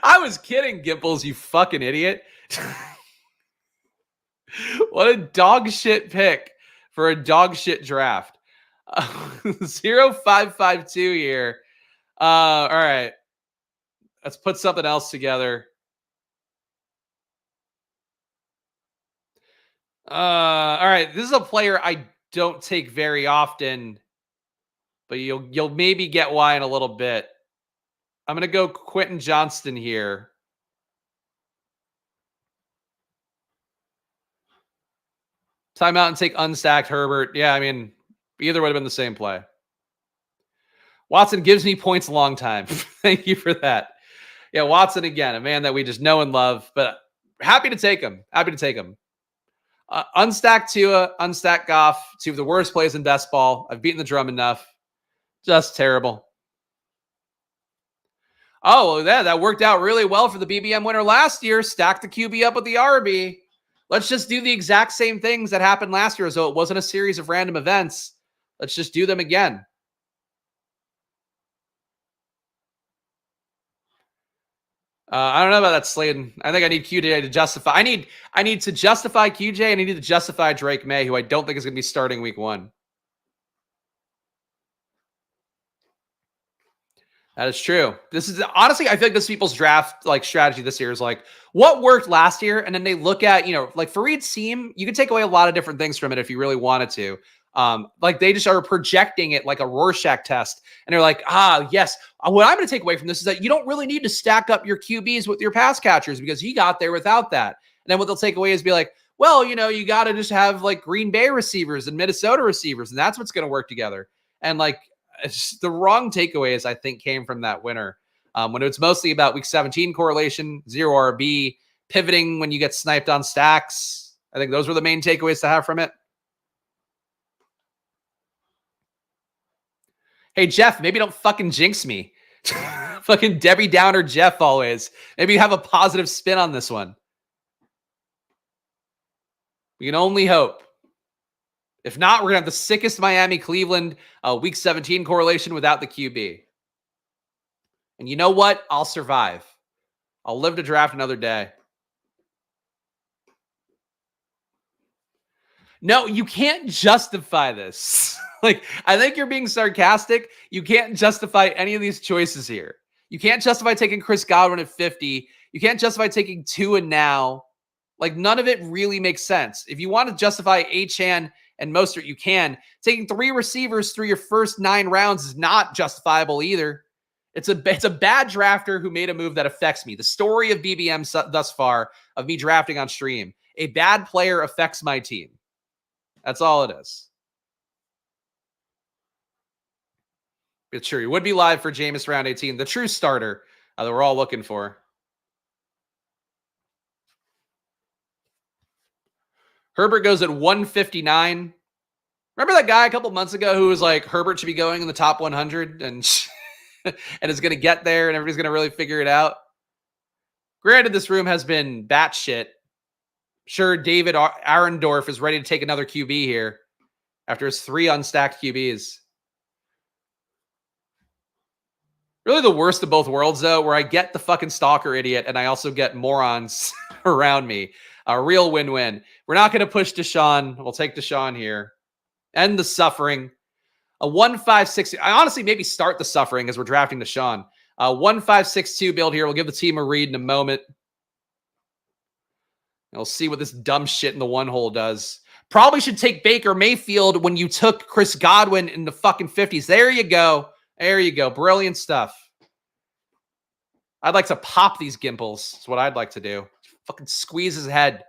I was kidding, Gimples, you fucking idiot. What a dog shit pick for a dog shit draft. 0552 here. All right. Let's put something else together. All right. This is a player I don't take very often. but you'll maybe get why in a little bit. I'm going to go Quentin Johnston here. Timeout and take unstacked Herbert. Yeah, I mean, either would have been the same play. Watson gives me points a long time. Thank you for that. Yeah, Watson again, a man that we just know and love, but happy to take him. Happy to take him. Unstacked Tua, unstacked Goff, two of the worst plays in best ball. I've beaten the drum enough. Just terrible. Oh, yeah, that worked out really well for the BBM winner last year. Stacked the QB up with the RB. Let's just do the exact same things that happened last year as though it wasn't a series of random events. Let's just do them again. I don't know about that, Sladen. I think I need QJ to justify. I need to justify QJ, and I need to justify Drake May, who I don't think is going to be starting week 1. That is true. This is honestly, I feel like this people's draft like strategy this year is like what worked last year, and then they look at, like Fareed's team, you can take away a lot of different things from it if you really wanted to. Like they just are projecting it like a Rorschach test, and they're like, yes, what I'm going to take away from this is that you don't really need to stack up your QBs with your pass catchers because he got there without that. And then what they'll take away is be like, well, you got to just have like Green Bay receivers and Minnesota receivers, and that's what's going to work together. And like, it's the wrong takeaways, I think, came from that winner. When it's mostly about week 17 correlation, 0 RB, pivoting when you get sniped on stacks. I think those were the main takeaways to have from it. Hey, Jeff, maybe don't fucking jinx me. Fucking Debbie Downer Jeff always. Maybe you have a positive spin on this one. We can only hope. If not, we're going to have the sickest Miami-Cleveland week 17 correlation without the QB. And you know what? I'll survive. I'll live to draft another day. No, you can't justify this. Like, I think you're being sarcastic. You can't justify any of these choices here. You can't justify taking Chris Godwin at 50. You can't justify taking Tua now. Like, none of it really makes sense. If you want to justify Achane and Mostert, you can. Taking 3 receivers through your first 9 rounds is not justifiable either. It's a bad drafter who made a move that affects me. The story of BBM thus far, of me drafting on stream, a bad player affects my team. That's all it is. It's true. You would be live for Jameis round 18, the true starter that we're all looking for. Herbert goes at 159. Remember that guy a couple months ago who was like, Herbert should be going in the top 100 and and is going to get there and everybody's going to really figure it out? Granted, this room has been batshit. Sure, David Arendorf is ready to take another QB here after his 3 unstacked QBs. Really the worst of both worlds, though, where I get the fucking stalker idiot and I also get morons around me. A real win-win. We're not going to push Deshaun. We'll take Deshaun here. End the suffering. A 1-5-6. I honestly maybe start the suffering as we're drafting Deshaun. 1-5-6-2 build here. We'll give the team a read in a moment. And we'll see what this dumb shit in the one hole does. Probably should take Baker Mayfield when you took Chris Godwin in the fucking 50s. There you go. There you go. Brilliant stuff. I'd like to pop these gimples. That's what I'd like to do. Fucking squeeze his head.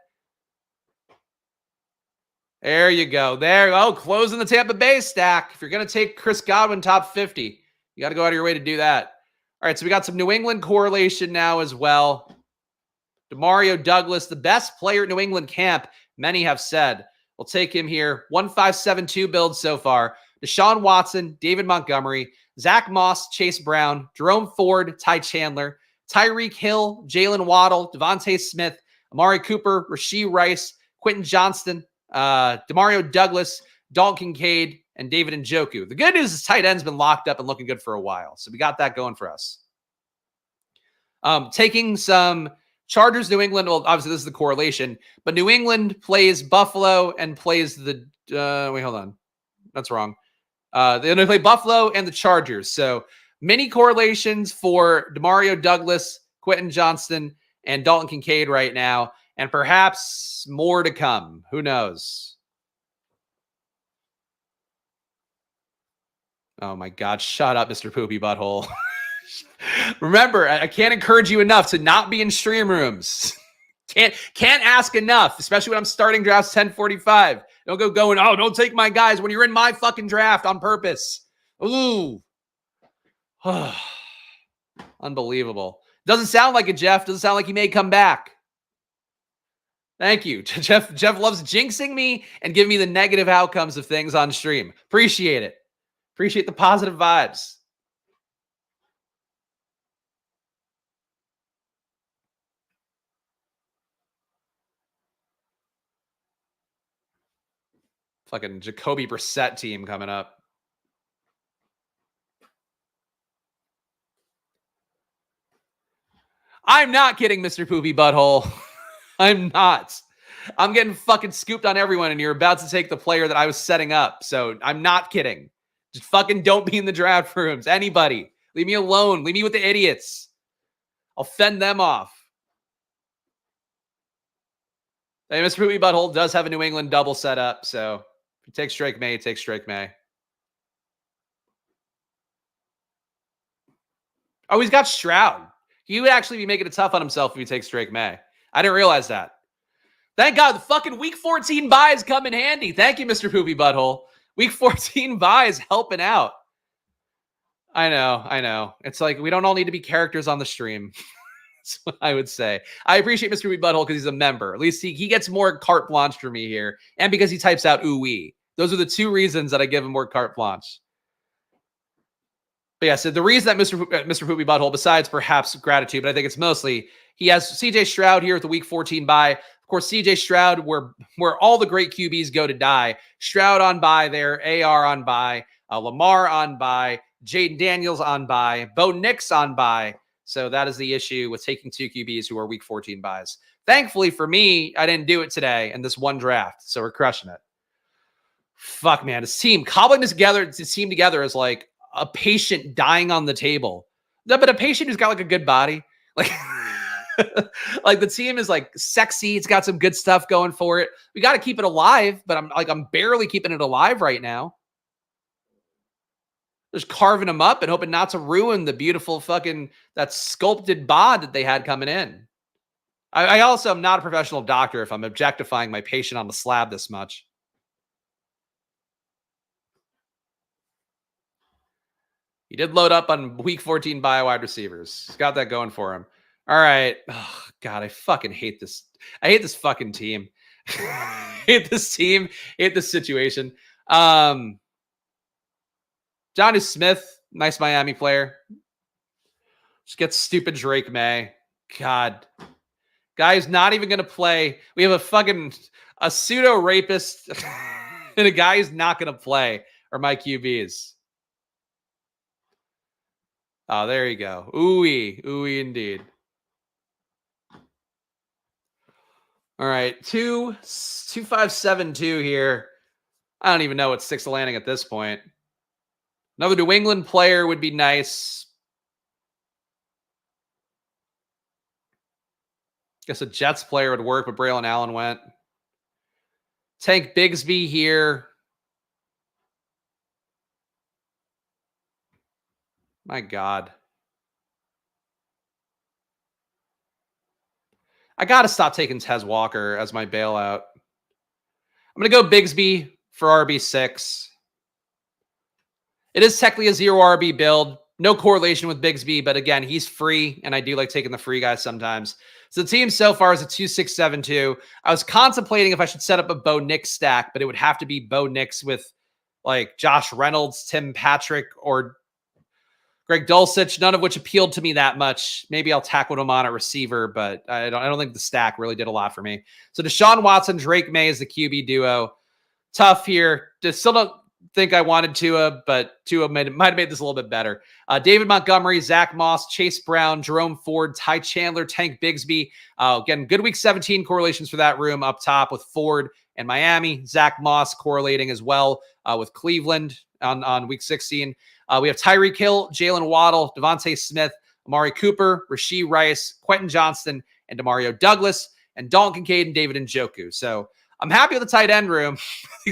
There you go. There. Oh, closing the Tampa Bay stack. If you're going to take Chris Godwin top 50, you got to go out of your way to do that. All right, so we got some New England correlation now as well. Demario Douglas, the best player at New England camp, many have said. We'll take him here. 1-5-7-2 build so far. Deshaun Watson, David Montgomery, Zach Moss, Chase Brown, Jerome Ford, Ty Chandler, Tyreek Hill, Jalen Waddle, Devontae Smith, Amari Cooper, Rashee Rice, Quentin Johnston, Demario Douglas, Dalton Kincaid, and David Njoku. The good news is tight end's been locked up and looking good for a while. So we got that going for us. Taking some Chargers, New England. Well, obviously this is the correlation, but New England plays Buffalo and plays the, wait, hold on. That's wrong. They play Buffalo and the Chargers. So many correlations for Demario Douglas, Quentin Johnston, and Dalton Kincaid right now. And perhaps more to come. Who knows? Oh my God. Shut up, Mr. Poopy Butthole. Remember, I can't encourage you enough to not be in stream rooms. Can't ask enough, especially when I'm starting drafts 10:45. Don't go going, oh, don't take my guys when you're in my fucking draft on purpose. Ooh. Unbelievable. Doesn't sound like it, Jeff. Doesn't sound like he may come back. Thank you. Jeff loves jinxing me and giving me the negative outcomes of things on stream. Appreciate it. Appreciate the positive vibes. Fucking Jacoby Brissett team coming up. I'm not kidding, Mr. Poopy Butthole. I'm not. I'm getting fucking scooped on everyone, and you're about to take the player that I was setting up. So I'm not kidding. Just fucking don't be in the draft rooms. Anybody. Leave me alone. Leave me with the idiots. I'll fend them off. Hey, Mr. Poopy Butthole does have a New England double set up. So if you take Drake May, take Drake May. Oh, he's got Stroud. He would actually be making it tough on himself if he takes Drake May. I didn't realize that. Thank God the fucking week 14 buys come in handy. Thank you, Mr. Poopy Butthole. Week 14 buys helping out. I know. It's like we don't all need to be characters on the stream. That's what I would say. I appreciate Mr. Poopy Butthole because he's a member. At least he gets more carte blanche for me here. And because he types out ooh-wee. Those are the two reasons that I give him more carte blanche. But yeah, so the reason that Mr. Poopy Butthole, besides perhaps gratitude, but I think it's mostly he has CJ Stroud here with the week 14 bye. Of course, CJ Stroud, where all the great QBs go to die. Stroud on bye there, AR on bye, Lamar on bye, Jaden Daniels on bye, Bo Nix on bye. So that is the issue with taking two QBs who are week 14 buys. Thankfully for me, I didn't do it today in this one draft, so we're crushing it. Fuck, man, this team cobbling this team together is like a patient dying on the table. No, but a patient who's got like a good body. Like, like the team is like sexy. It's got some good stuff going for it. We got to keep it alive, but I'm barely keeping it alive right now. Just carving them up and hoping not to ruin the beautiful fucking that sculpted bod that they had coming in. I also am not a professional doctor if I'm objectifying my patient on the slab this much. He did load up on week 14 bio wide receivers. He's got that going for him. All right. Oh, God, I fucking hate this. I hate this fucking team. Hate this team. Hate this situation. Johnny Smith, nice Miami player. Just get stupid Drake May. God. Guy's not even going to play. We have a pseudo rapist and a guy who's not going to play are my QBs. Oh, there you go. Ooey. Ooey indeed. All right. 2-5-7-2 here. I don't even know what sticks the landing at this point. Another New England player would be nice. Guess a Jets player would work, but Braylon Allen went. Tank Bigsby here. My God. I got to stop taking Tez Walker as my bailout. I'm going to go Bigsby for RB6. It is technically a 0 RB build. No correlation with Bigsby, but again, he's free, and I do like taking the free guys sometimes. So the team so far is a 2-6-7-2. I was contemplating if I should set up a Bo Nix stack, but it would have to be Bo Nix with like Josh Reynolds, Tim Patrick, or Greg Dulcich, none of which appealed to me that much. Maybe I'll tackle him on at receiver, but I don't think the stack really did a lot for me. So Deshaun Watson, Drake May is the QB duo. Tough here. Still don't think I wanted Tua, but Tua might have made this a little bit better. David Montgomery, Zach Moss, Chase Brown, Jerome Ford, Ty Chandler, Tank Bigsby. Again, good week 17 correlations for that room up top with Ford and Miami. Zach Moss correlating as well with Cleveland on week 16. We have Tyreek Hill, Jalen Waddle, Devontae Smith, Amari Cooper, Rashee Rice, Quentin Johnston, and Demario Douglas, and Dalton Kincaid and David Njoku. So I'm happy with the tight end room.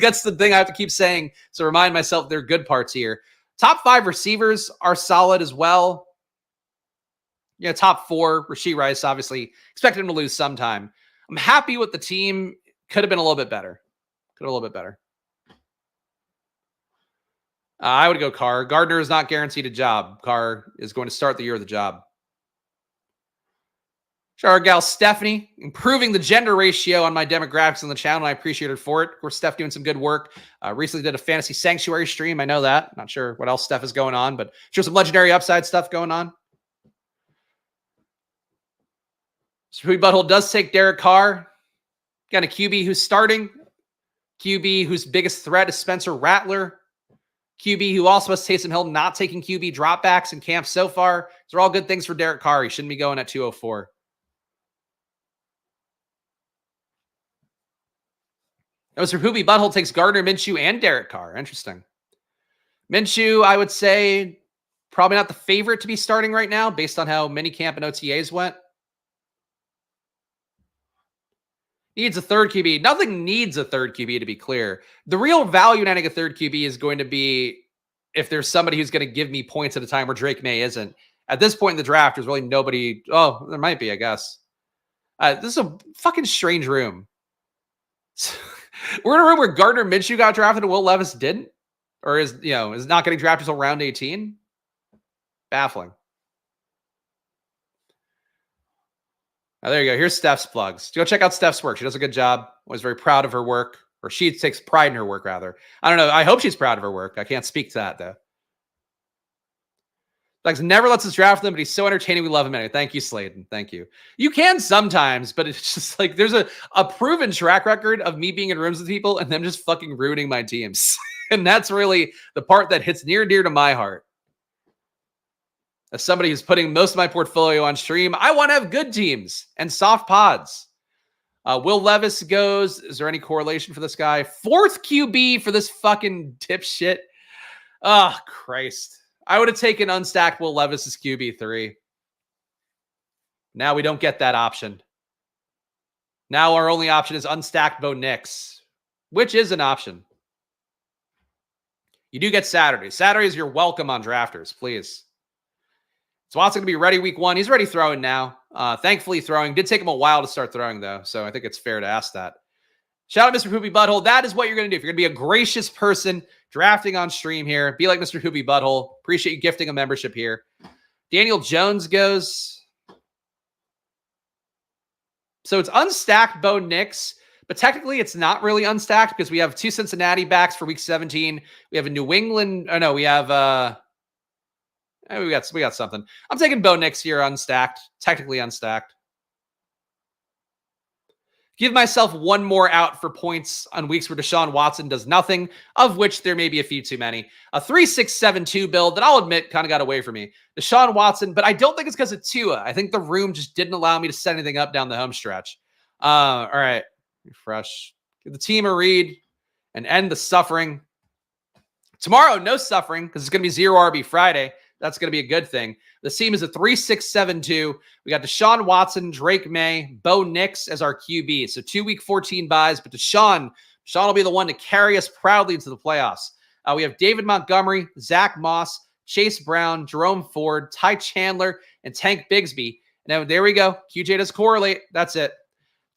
That's the thing I have to keep saying. So remind myself there are good parts here. Top 5 receivers are solid as well. Yeah, top 4, Rashee Rice, obviously expected him to lose sometime. I'm happy with the team. Could have been a little bit better. Could have a little bit better. I would go Carr. Gardner is not guaranteed a job. Carr is going to start the year of the job. Shout out our gal Stephanie, improving the gender ratio on my demographics on the channel. I appreciate her for it. Of course, Steph doing some good work. Recently did a Fantasy Sanctuary stream. I know that. Not sure what else Steph is going on, but sure some legendary upside stuff going on. Sweet Butthole does take Derek Carr. Got a QB who's starting. QB whose biggest threat is Spencer Rattler. QB who also has Taysom Hill not taking QB dropbacks in camp so far. These are all good things for Derek Carr. He shouldn't be going at 204. That was for Poopy Butthole takes Gardner Minshew and Derek Carr. Interesting. Minshew, I would say, probably not the favorite to be starting right now based on how minicamp and OTAs went. Needs a third QB. Nothing needs a third QB, to be clear. The real value in adding a third QB is going to be if there's somebody who's going to give me points at a time where Drake May isn't. At this point in the draft, there's really nobody. Oh, there might be, I guess. This is a fucking strange room. We're in a room where Gardner Minshew got drafted and Will Levis didn't, or is not getting drafted until round 18. Baffling. Oh, there you go. Here's Steph's plugs. Go check out Steph's work. She does a good job. Always very proud of her work, or she takes pride in her work, rather. I don't know. I hope she's proud of her work. I can't speak to that, though. Flags never lets us draft them, but he's so entertaining. We love him anyway. Thank you, Sladen. Thank you. You can sometimes, but it's just like there's a proven track record of me being in rooms with people and them just fucking ruining my teams. And that's really the part that hits near and dear to my heart. As somebody who's putting most of my portfolio on stream, I want to have good teams and soft pods. Will Levis goes. Is there any correlation for this guy? 4th QB for this fucking dipshit. Oh, Christ. I would have taken unstacked Will Levis as QB3. Now we don't get that option. Now our only option is unstacked Bo Nix, which is an option. You do get Saturday. Saturday is your welcome on drafters, please. So Watson going to be ready week 1. He's already throwing now. Thankfully throwing. Did take him a while to start throwing, though, so I think it's fair to ask that. Shout out Mr. Poopy Butthole. That is what you're going to do. If you're going to be a gracious person drafting on stream here, be like Mr. Poopy Butthole. Appreciate you gifting a membership here. Daniel Jones goes. So it's unstacked Bo Nix, but technically it's not really unstacked because we have 2 Cincinnati backs for week 17. We have a New England. Oh, no, we have... we got something. I'm taking Bo Nix here unstacked, technically unstacked. Give myself one more out for points on weeks where Deshaun Watson does nothing, of which there may be a few too many. A 3-6-7-2 build that I'll admit kind of got away from me. Deshaun Watson, but I don't think it's because of Tua. I think the room just didn't allow me to set anything up down the home stretch. All right, refresh. Give the team a read and end the suffering. Tomorrow, no suffering because it's going to be 0 RB Friday. That's going to be a good thing. The team is a 3-6-7-2. We got Deshaun Watson, Drake May, Bo Nix as our QB. So 2 week 14 buys, but Deshaun will be the one to carry us proudly into the playoffs. We have David Montgomery, Zach Moss, Chase Brown, Jerome Ford, Ty Chandler, and Tank Bigsby. Now, there we go. QJ does correlate. That's it.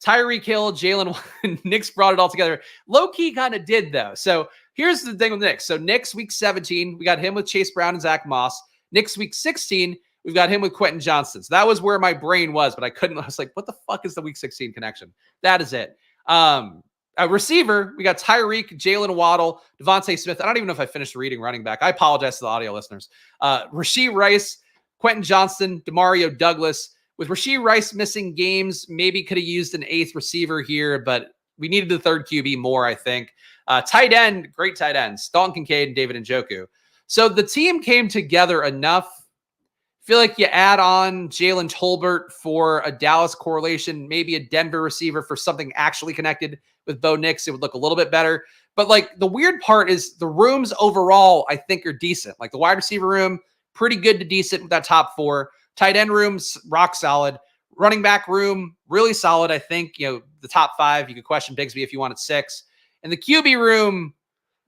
Tyreek Hill, Jalen, Nix brought it all together. Low-key kind of did, though. So here's the thing with Nix. So Nix, week 17, we got him with Chase Brown and Zach Moss. Nix, week 16, we've got him with Quentin Johnston. So that was where my brain was, but I couldn't. I was like, what the fuck is the week 16 connection? That is it. A receiver, we got Tyreek, Jalen Waddle, Devontae Smith. I don't even know if I finished reading running back. I apologize to the audio listeners. Rashee Rice, Quentin Johnston, Demario Douglas. With Rashee Rice missing games, maybe could have used an 8th receiver here, but we needed the 3rd QB more, I think. Tight end, great tight ends, Dalton Kincaid and David Njoku. So the team came together enough. I feel like you add on Jalen Tolbert for a Dallas correlation, maybe a Denver receiver for something actually connected with Bo Nix. It would look a little bit better. But like the weird part is the rooms overall, I think, are decent. Like the wide receiver room, pretty good to decent with that top 4. Tight end rooms, rock solid. Running back room, really solid. I think, the top 5, you could question Bigsby if you wanted 6. And the QB room,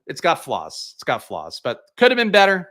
it's got flaws. But could have been better.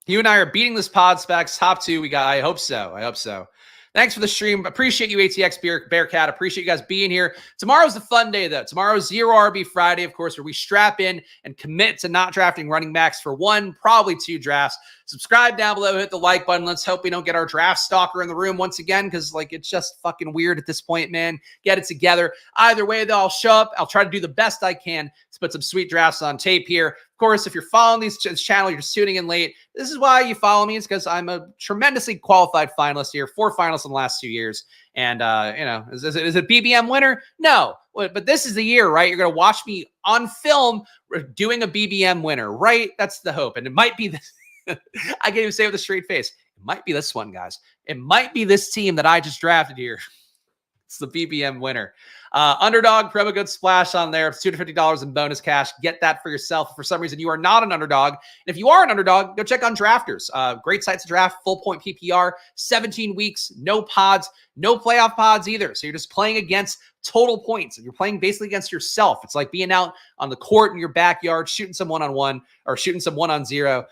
You and I are beating this pod, Spags. Top 2 we got. I hope so. I hope so. Thanks for the stream. Appreciate you, ATX Bearcat. Appreciate you guys being here. Tomorrow's the fun day, though. Tomorrow's Zero RB Friday, of course, where we strap in and commit to not drafting running backs for 1, probably 2 drafts. Subscribe down below. Hit the like button. Let's hope we don't get our draft stalker in the room once again, because, like, it's just fucking weird at this point, man. Get it together. Either way, though, I'll show up. I'll try to do the best I can to put some sweet drafts on tape here. Of course, if you're following this channel, you're just tuning in late. This is why you follow me. It's because I'm a tremendously qualified finalist here. 4 finalists in the last 2 years. And, you know, is it BBM winner? No. But this is the year, right? You're going to watch me on film doing a BBM winner, right? That's the hope. And it might be this. I can't even say it with a straight face. It might be this one, guys. It might be this team that I just drafted here. It's the BBM winner. Underdog, promo code SPLASH on there. It's $250 in bonus cash. Get that for yourself. If for some reason you are not an underdog, and if you are an underdog, go check on Drafters. Great site to draft, full point PPR, 17 weeks, no pods, no playoff pods either. So you're just playing against total points. You're playing basically against yourself. It's like being out on the court in your backyard, shooting some one-on-one or shooting some 1-on-0.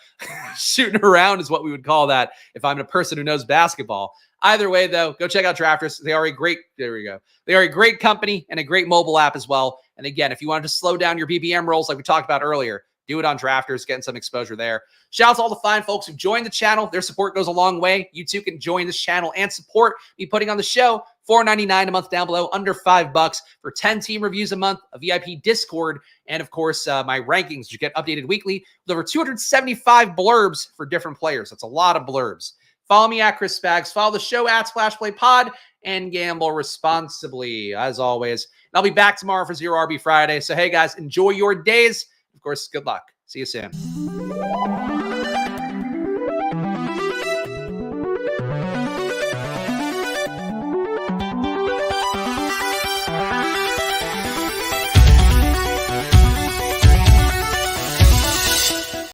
Shooting around is what we would call that if I'm a person who knows basketball. Either way, though, go check out Drafters. They are a great, there we go. They are a great company and a great mobile app as well. And again, if you wanted to slow down your BBM rolls like we talked about earlier, do it on Drafters, getting some exposure there. Shout out to all the fine folks who joined the channel. Their support goes a long way. You too can join this channel and support me putting on the show. $4.99 a month down below, under $5 for 10 team reviews a month, a VIP Discord, and of course, my rankings. You get updated weekly with over 275 blurbs for different players. That's a lot of blurbs. Follow me at Chris Spags. Follow the show at SplashPlayPod and gamble responsibly, as always. And I'll be back tomorrow for Zero RB Friday. So, hey, guys, enjoy your days. Of course, good luck. See you soon.